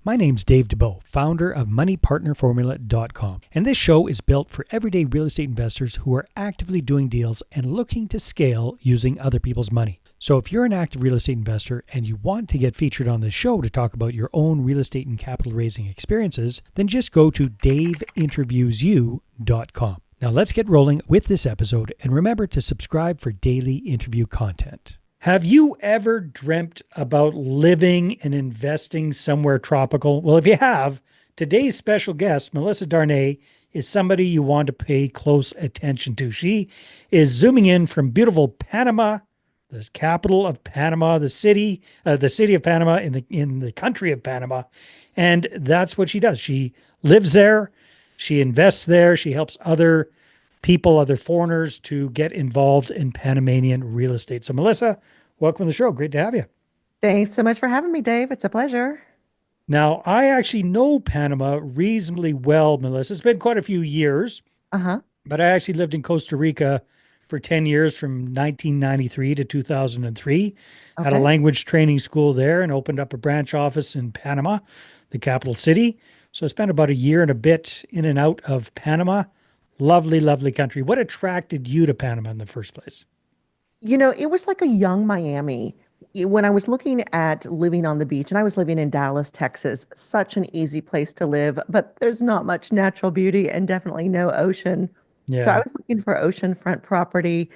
My name's Dave DeBow, founder of MoneyPartnerFormula.com, and this show is built for everyday real estate investors who are actively doing deals and looking to scale using other people's money. So if you're an active real estate investor and you want to get featured on this show to talk about your own real estate and capital raising experiences, then just go to daveinterviewsyou.com. Now let's get rolling with this episode, and remember to subscribe for daily interview content. Have you ever dreamt about living and investing somewhere tropical? Well, if you have, today's special guest, Melissa Darnay, is somebody you want to pay close attention to. She is zooming in from beautiful Panama, the capital of Panama, the city of Panama in the country of Panama, and that's what she does. She lives there, she invests there, she helps other people, other foreigners to get involved in Panamanian real estate. So Melissa, welcome to the show. Great to have you. Thanks so much for having me, Dave. It's a pleasure. Now, I actually know Panama reasonably well, Melissa. It's been quite a few years, Uh-huh. but I actually lived in Costa Rica for 10 years from 1993 to 2003. Had a Okay. language training school there and opened up a branch office in Panama, the capital city. So I spent about a year and a bit in and out of Panama. Lovely, lovely country. What attracted you to Panama in the first place? It was like a young Miami. When I was looking at living on the beach, and I was living in Dallas, Texas, such an easy place to live, but there's not much natural beauty and definitely no ocean. So I Yeah. was looking for oceanfront property.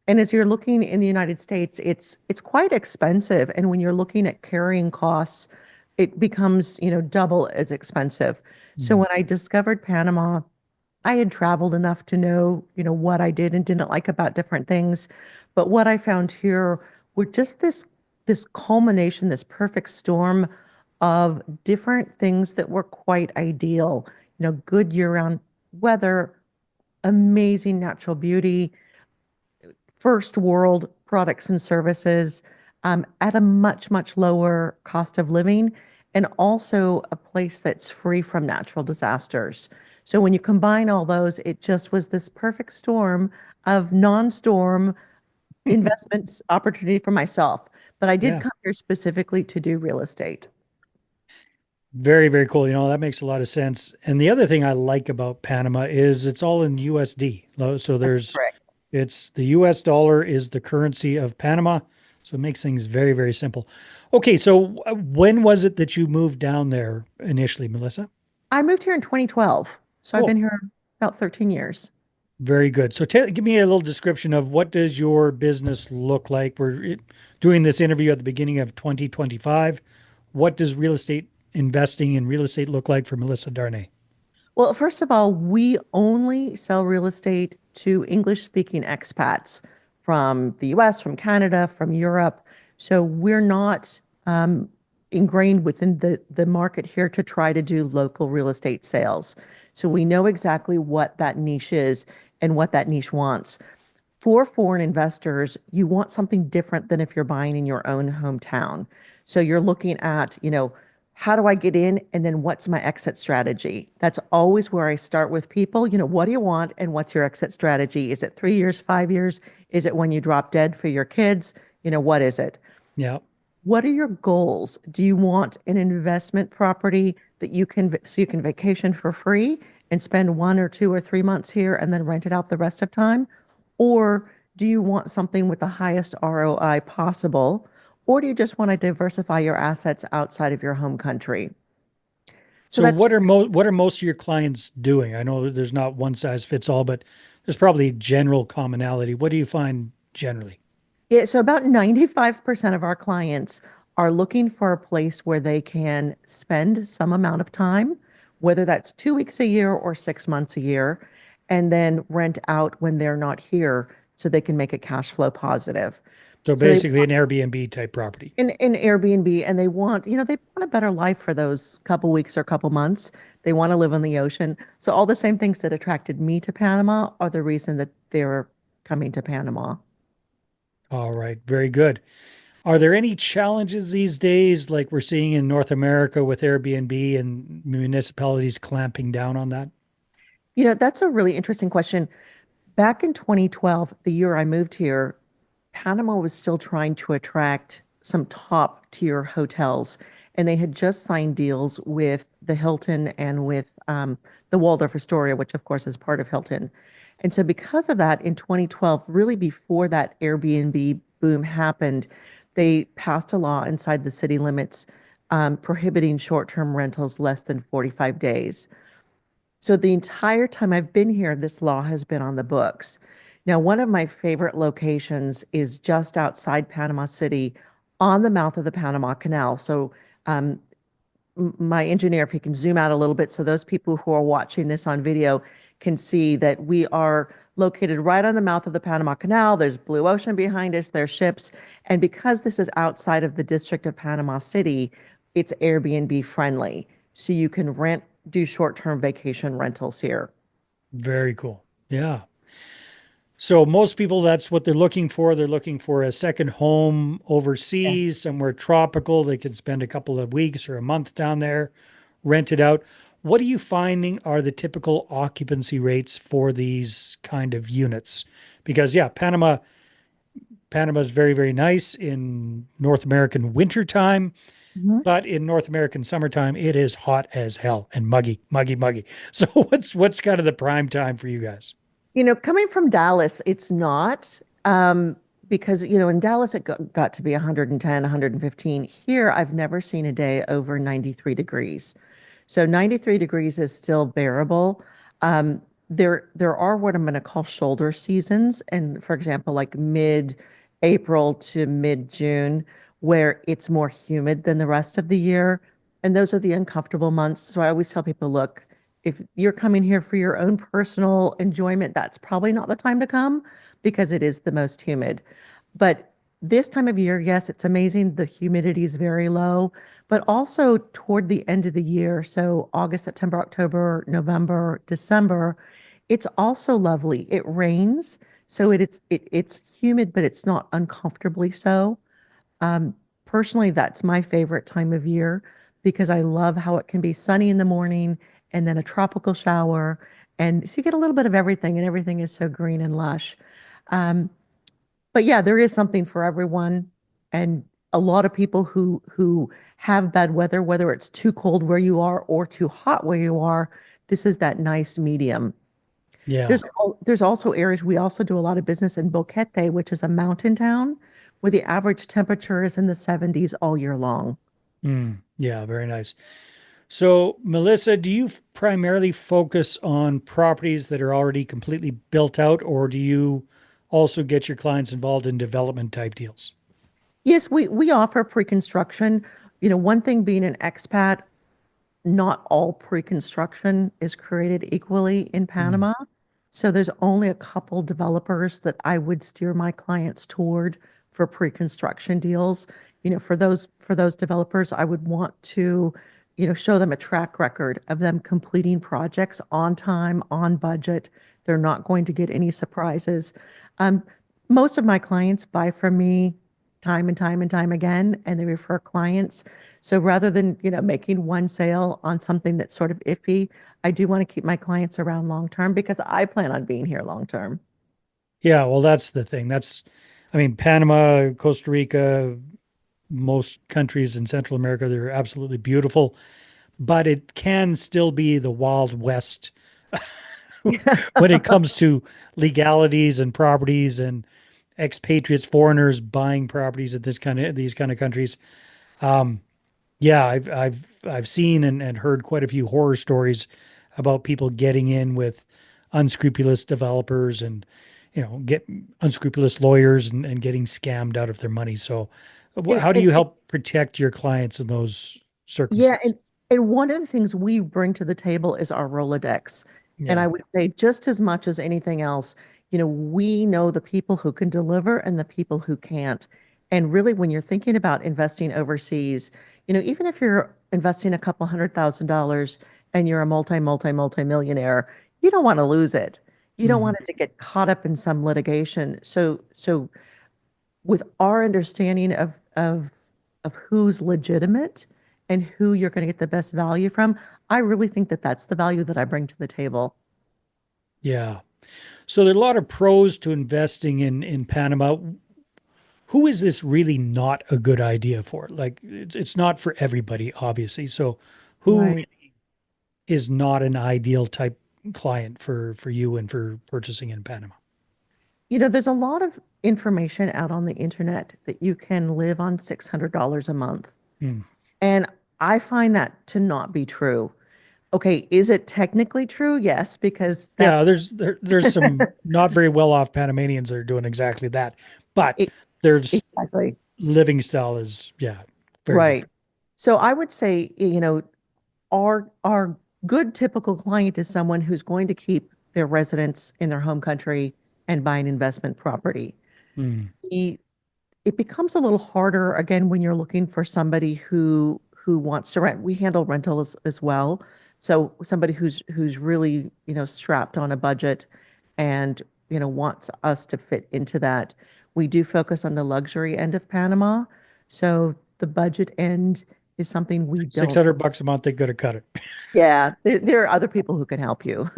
And as you're looking in the United States, it's quite expensive. And when you're looking at carrying costs, it becomes, double as expensive. So Mm. when I discovered Panama, I had traveled enough to know, what I did and didn't like about different things. But what I found here were just this culmination, this perfect storm of different things that were quite ideal. Good year-round weather, amazing natural beauty, first world products and services, at a much, much lower cost of living, and also a place that's free from natural disasters. So when you combine all those, it just was this perfect storm of non-storm investments opportunity for myself. But I did Yeah. come here specifically to do real estate. Very, very cool. That makes a lot of sense. And the other thing I like about Panama is it's all in USD. So Correct. it's the US dollar is the currency of Panama. So it makes things very, very simple. Okay. So when was it that you moved down there initially, Melissa? I moved here in 2012, so I've been Cool. here about 13 years. Very good. So give me a little description of what does your business look like? Doing this interview at the beginning of 2025. What does real estate investing in real estate look like for Melissa Darnay? Well, first of all, we only sell real estate to English-speaking expats from the US, from Canada, from Europe. So we're not ingrained within the market here to try to do local real estate sales. So we know exactly what that niche is and what that niche wants. For foreign investors, you want something different than if you're buying in your own hometown. So you're looking at, how do I get in? And then what's my exit strategy? That's always where I start with people. What do you want? And what's your exit strategy? Is it 3 years, 5 years? Is it when you drop dead for your kids? What is it? Yeah. What are your goals? Do you want an investment property that so you can vacation for free and spend 1 or 2 or 3 months here and then rent it out the rest of time? Or do you want something with the highest ROI possible? Or do you just want to diversify your assets outside of your home country? So So that's what are most of your clients doing? I know that there's not one size fits all, but there's probably general commonality. What do you find generally? it. So about 95% of our clients are looking for a place where they can spend some amount of time, whether that's 2 weeks a year or 6 months a year, and then rent out when they're not here so they can make it cash flow positive. So So they basically an Airbnb type property. in Airbnb, and they want a better life for those couple weeks or couple months. They want to live on the ocean. So all the same things that attracted me to Panama are the reason that they're coming to Panama. All right, very good. Are there any challenges these days, like we're seeing in North America with Airbnb and municipalities clamping down on that? That's a really interesting question. Back in 2012, the year I moved here, Panama was still trying to attract some top tier hotels. and they had just signed deals with the Hilton and with the Waldorf Astoria, which of course is part of Hilton. And so because of that, in 2012, really before that Airbnb boom happened, they passed a law inside the city limits prohibiting short-term rentals less than 45 days. So the entire time I've been here, this law has been on the books. Now, one of my favorite locations is just outside Panama City on the mouth of the Panama Canal. So um, my engineer, if he can zoom out a little bit so those people who are watching this on video can see that we are located right on the mouth of the Panama Canal. There's blue ocean behind us, there's ships. And because this is outside of the District of Panama City, it's Airbnb friendly. So you can do short-term vacation rentals here. Very cool. Yeah. So most people, that's what they're looking for. They're looking for a second home Yeah. overseas, somewhere tropical. They could spend a couple of weeks or a month down there, rent it out. What are you finding are the typical occupancy rates for these kind of units? Because yeah, Panama is very, very nice in North American wintertime, Mhm. but in North American summertime, it is hot as hell and muggy, muggy, muggy. So what's kind of the prime time for you guys? Coming from Dallas, it's not because, in Dallas it got to be 110, 115. Here, I've never seen a day over 93 degrees. So 93 degrees is still bearable. There are what I'm going to call shoulder seasons, and for example, like mid-April to mid-June, where it's more humid than the rest of the year. And those are the uncomfortable months. So I always tell people, look, if you're coming here for your own personal enjoyment, that's probably not the time to come because it is the most humid. But this time of year, yes, it's amazing. The humidity is very low, but also toward the end of the year, so August, September, October, November, December, it's also lovely. It rains, so it's humid, but it's not uncomfortably so. Um, Personally, that's my favorite time of year because I love how it can be sunny in the morning and then a tropical shower. And so you get a little bit of everything, and everything is so green and lush. Um, but yeah, there is something for everyone. And a lot of people who have bad weather, whether it's too cold where you are or too hot where you are, this is that nice medium. Yeah. There's also areas we also do a lot of business in Boquete, which is a mountain town where the average temperature is in the 70s all year long. Yeah, very nice. So, Melissa, do you primarily focus on properties that are already completely built out, or do you also get your clients involved in development type deals? Yes, we offer pre-construction. One thing being an expat, not all pre-construction is created equally in Mm, Panama. So there's only a couple developers that I would steer my clients toward for pre-construction deals. For those developers, I would want to, show them a track record of them completing projects on time, on budget. They're not going to get any surprises. Um, Most of my clients buy from me time and time and time again, and they refer clients. So rather than, making one sale on something that's sort of iffy, I do want to keep my clients around long term because I plan on being here long term. yeah, well, that's the thing. I mean, Panama, Costa Rica, most countries in Central America, they're absolutely beautiful, but it can still be the Wild West when it comes to legalities and properties and expatriates, foreigners buying properties at these kind of countries. Um, yeah, I've seen and heard quite a few horror stories about people getting in with unscrupulous developers and get unscrupulous lawyers and getting scammed out of their money. So, And, how do and, you help protect your clients in those Yeah, circumstances? and one of the things we bring to the table is our Rolodex. And Yeah. I would say just as much as anything else, we know the people who can deliver and the people who can't. And really, when you're thinking about investing overseas, even if you're investing a couple $100,000 and you're a multi millionaire, you don't want to lose it. You don't Mhm. want it to get caught up in some litigation. So with our understanding of who's legitimate and who you're going to get the best value from, I really think that that's the value that I bring to the table. Yeah. So there are a lot of pros to investing in Panama. who is this really not a good idea for? Like it's not for everybody, obviously. So who Right. is not an ideal type client for you and for purchasing in Panama? There's a lot of information out on the internet that you can live on $600 a month. Hmm. And I find that to not be true. Okay, is it technically true? Yes, because Yeah, that's there's some not very well off Panamanians that are doing exactly that, but it, there's exactly living style is very right. different. So I would say, our good typical client is someone who's going to keep their residence in their home country and buy an investment property. Hmm. The It becomes a little harder again when you're looking for somebody who wants to rent. We handle rental as well. So somebody who's really, strapped on a budget and, wants us to fit into that. We do focus on the luxury end of Panama. So the budget end is something we Six don't. hundred bucks a month, they could have cut it. Yeah, there are other people who can help you.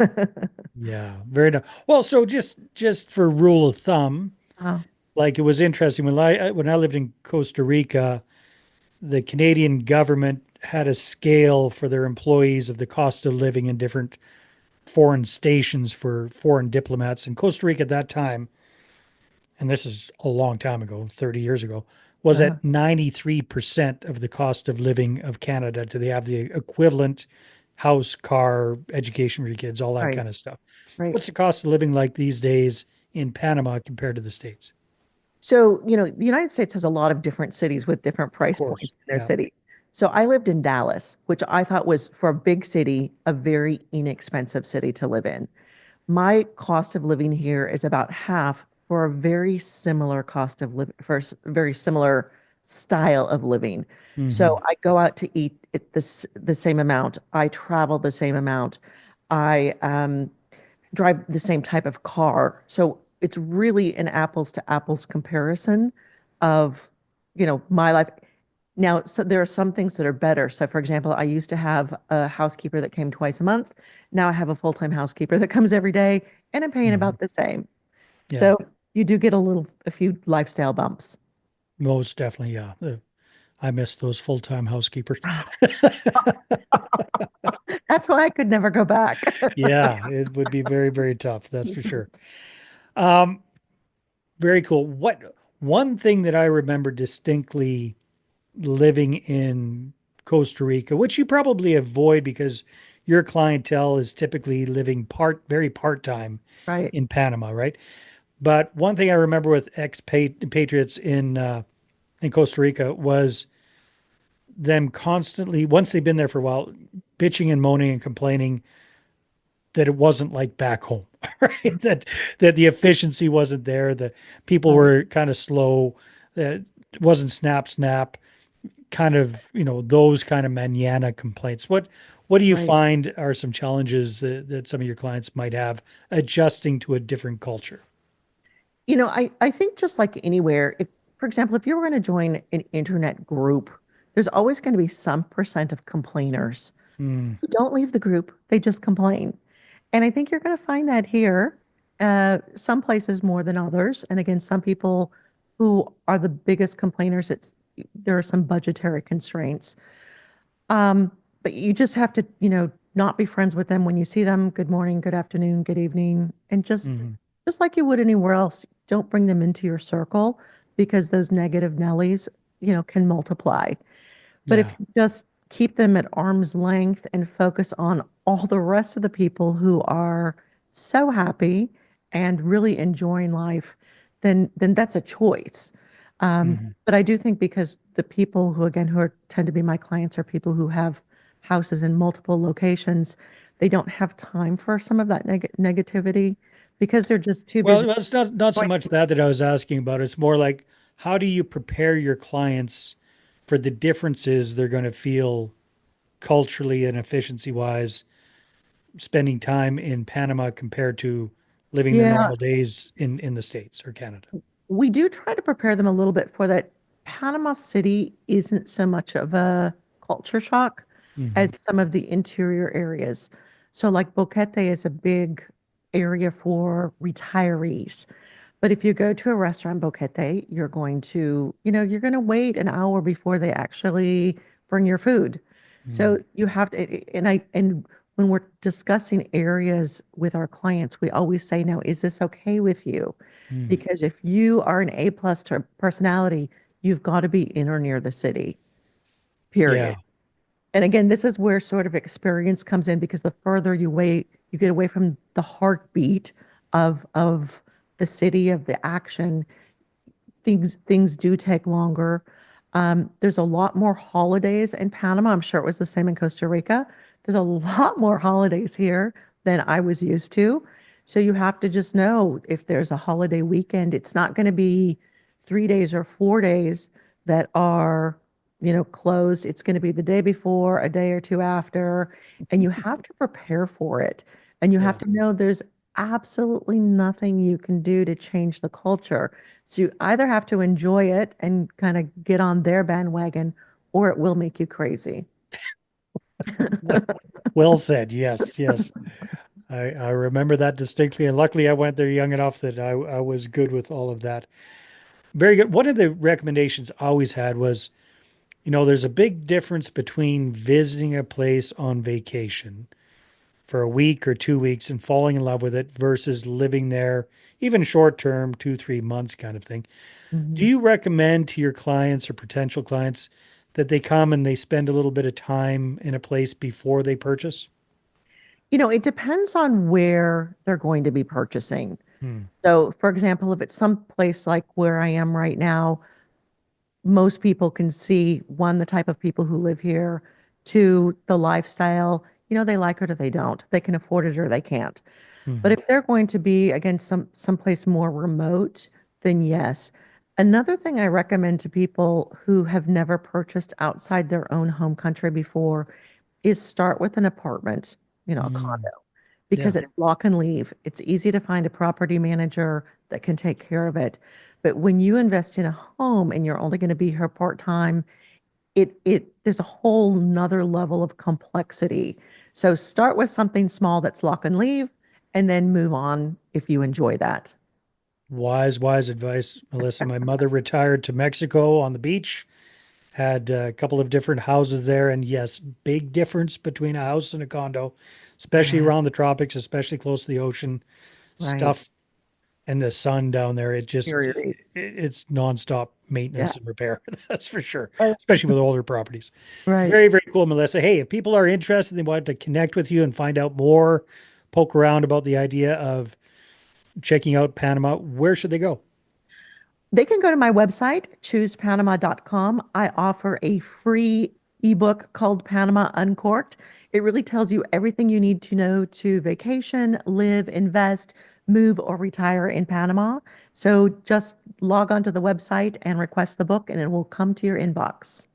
Yeah, very nice. Well, so just for rule of thumb, Uh, like it was interesting when I lived in Costa Rica, the Canadian government had a scale for their employees of the cost of living in different foreign stations for foreign diplomats. In Costa Rica at that time, and this is a long time ago, 30 years ago, was uh, at 93% of the cost of living of Canada. Do they have the equivalent house, car, education for your kids, all that right, kind of stuff? right. What's the cost of living like these days in Panama compared to the States? So, the United States has a lot of different cities with different Of price course. points in their Yeah. city. So I lived in Dallas, which I thought was, for a big city, a very inexpensive city to live in. My cost of living here is about half for a very similar cost of living, for very similar style of living. So Hmm. I go out to eat the same amount. I travel the same amount. I drive the same type of car. So it's really an apples to apples comparison of, my life. Now, so there are some things that are better. So, for example, I used to have a housekeeper that came twice a month. Now I have a full-time housekeeper that comes every day, and I'm paying Hmm. about the same. Yeah, So you do get a few lifestyle bumps. most definitely. Yeah. I miss those full-time housekeepers. That's why I could never go back. Yeah, it would be very, very tough. That's for sure. Um, Very cool. One thing that I remember distinctly living in Costa Rica, which you probably avoid because your clientele is typically living very part-time Right. in Panama, right? But one thing I remember with expatriates in Costa Rica was them constantly, once they've been there for a while, bitching and moaning and complaining that it wasn't like back home, right? That the efficiency wasn't there, the people Right. were kind of slow, that it wasn't snap snap, kind of those kind of manana complaints. What do you Right. find are some challenges that some of your clients might have adjusting to a different culture? I think just like anywhere, if, for example, if you were going to join an internet group, there's always going to be some percent of complainers Hmm. who don't leave the group, they just complain. And I think you're going to find that here, some places more than others. And again, some people who are the biggest complainers, there are some budgetary constraints. Um, but you just have to, not be friends with them when you see them. Good morning, good afternoon, good evening, and Hmm. just like you would anywhere else, don't bring them into your circle because those negative Nellies, can multiply. But if Yeah. you just keep them at arm's length and focus on all the rest of the people who are so happy and really enjoying life, then that's a choice. Hmm. But I do think because the people who, again, tend to be my clients are people who have houses in multiple locations, they don't have time for some of that negativity because they're just too busy. Well, it's not so much that I was asking about. It's more like how do you prepare your clients for the differences they're going to feel culturally and efficiency wise spending time in Panama compared to living the Yeah, normal days in the States or Canada? we do try to prepare them a little bit for that. Panama City isn't so much of a culture shock Hmm. as some of the interior areas. So, like Boquete is a big area for retirees, But if you go to a restaurant boquete, you're going to, you're going to wait an hour before they actually bring your food. Mm, So you have to, and when we're discussing areas with our clients, we always say, now, is this okay with you? mm. Because if you are an A plus to personality, you've got to be in or near the city, period. Yeah, And again, this is where sort of experience comes in because the further you wait, you get away from the heartbeat of the city, of the action. Things do take longer. There's a lot more holidays in Panama. I'm sure it was the same in Costa Rica. There's a lot more holidays here than I was used to. So you have to just know if there's a holiday weekend, it's not going to be 3 days or 4 days that are, closed. It's going to be the day before, a day or two after, and you have to prepare for it. And you have yeah. to know there's absolutely nothing you can do to change the culture. So you either have to enjoy it and kind of get on their bandwagon, or it will make you crazy. Well, well said. Yes, yes. I remember that distinctly. And luckily, I went there young enough that I was good with all of that. Very good. One of the recommendations I always had was, there's a big difference between visiting a place on vacation for a week or 2 weeks and falling in love with it versus living there, even short term, 2, 3 months kind of thing. Do Mhm. you recommend to your clients or potential clients that they come and they spend a little bit of time in a place before they purchase? It depends on where they're going to be purchasing. Hmm. So, for example, if it's some place like where I am right now, most people can see one, the type of people who live here, two, the lifestyle. They like it or they don't. They can afford it or they can't. But Hmm. if they're going to be, again, someplace more remote, then yes. Another thing I recommend to people who have never purchased outside their own home country before is start with an apartment, a Hmm. condo, Yeah. because it's lock and leave. It's easy to find a property manager that can take care of it. But when you invest in a home and you're only going to be here part-time, there's a whole nother level of complexity. So start with something small that's lock and leave and then move on if you enjoy that. Wise, wise advice, Melissa. My mother retired to Mexico on the beach, had a couple of different houses there. And yes, big difference between a house and a condo, especially Yeah, around the tropics, especially close to the ocean. right. Stuff and the sun down there, Deteriorates. it's nonstop Yeah, maintenance and repair. That's for sure, right. especially with older properties. Right. Very, very cool, Melissa. Hey, if people are interested, they want to connect with you and find out more, poke around about the idea of checking out Panama, where should they go? They can go to my website, choosepanama.com. I offer a free ebook called Panama Uncorked. It really tells you everything you need to know to vacation, live, invest, move, or retire in Panama. So just log onto the website and request the book, and it will come to your inbox.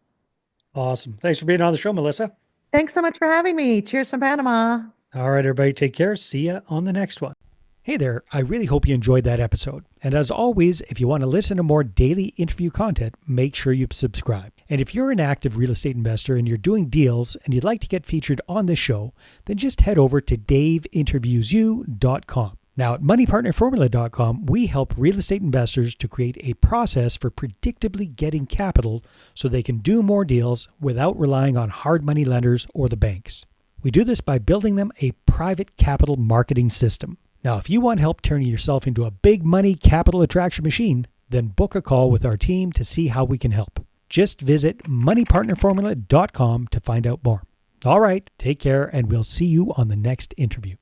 Awesome. Thanks for being on the show, Melissa. Thanks so much for having me. Cheers from Panama. All right, everybody, take care. See ya on the next one. Hey there, I really hope you enjoyed that episode. And as always, if you want to listen to more daily interview content, make sure you subscribe. And if you're an active real estate investor and you're doing deals and you'd like to get featured on this show, then just head over to daveinterviewyou.com. Now, at moneypartnerformula.com, we help real estate investors to create a process for predictably getting capital so they can do more deals without relying on hard money lenders or the banks. We do this by building them a private capital marketing system. Now, if you want help turning yourself into a big money capital attraction machine, then book a call with our team to see how we can help. Just visit moneypartnerformula.com to find out more. All right, take care, and we'll see you on the next interview.